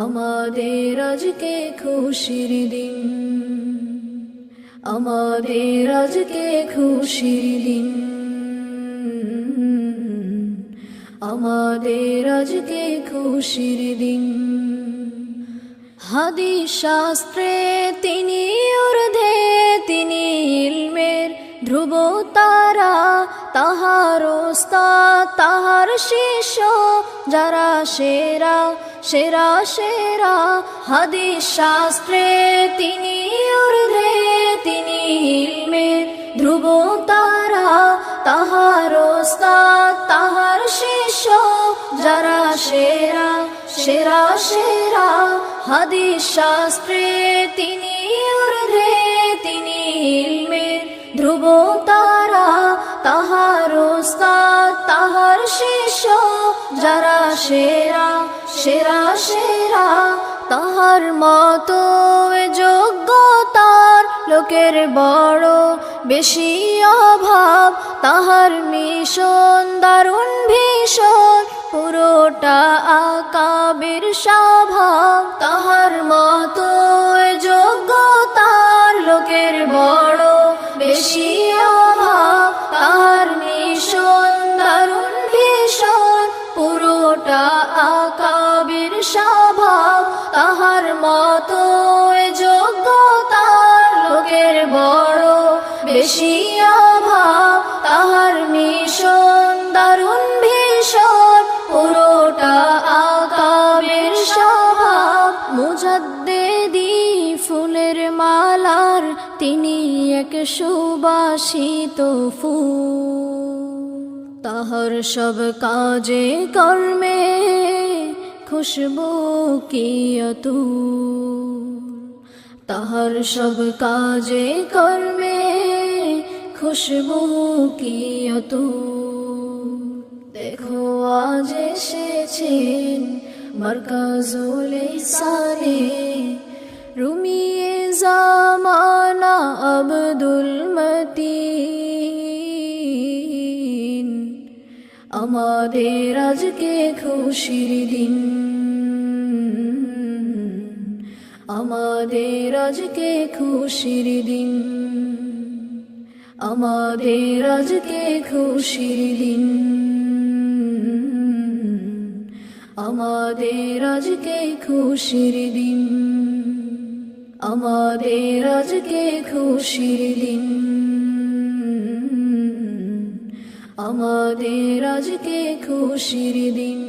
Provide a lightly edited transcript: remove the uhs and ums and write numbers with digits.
আমাদের আজকে খুশির দিন, আমাদের আজকে খুশির দিন, আমাদের আজকে খুশির দিন। হাদিস শাস্ত্রে তিনি ঊর্ধ্বে, তিনি ইলমের ধ্রুব তারা, তাহার ওস্তাদ তাহার শিষ্য যারা সেরা সেরা সেরা। হাদিস শাস্ত্রে তিনি ঊর্ধ্বে, তিনি ইলমের ধ্রুব তারা, তাহার ওস্তাদ তাহার শিষ্য যারা সেরা সেরা সেরা। হাদিস শাস্ত্রে তিনি ঊর্ধ্বে, তিনি ইলমের ধ্রুব তারা, তাহার ওস্তাদ তাহার শিষ্য যারা সেরা সেরা সেরা। তাহার মতো যোগ্যতার লোকের বড় বেশি অভাব, তাহার মিশন দারুণ ভীষণ পুরোটা আকাবের স্বভাব। তাহার মতো যোগ্যতার লোকের বড় বেশি অভাব, তাহার মিশন দারুণ ভীষণ পুরোটা আকাবের স্বভাব। তাহার মতো যোগ্যতার লোকের বড় বেশি অভাব, তাহার মিশন দারুণ ভীষণ পুরোটা আকাবের স্বভাব। মুজাদ্দেদি ফুলের মালার তিনি এক সুবাসিত ফুল, তাহার সব কাজে কর্মে খুশবু কি অতুল, তাহার সব কাজে কর্মে খুশবু কি অতুল। দেখো আজ এসেছেন মারকাজুল ইহসানে, রুমিয়ে জামানা আব্দুল মতিন। আমাদের আজকে খুশির দিন, আমাদের আজকে খুশির দিন, আমাদের আজকে খুশির দিন, আমাদের আজকে খুশির দিন, আমাদের আজকে খুশির দিন, আমাদের আজকে খুশির দিন।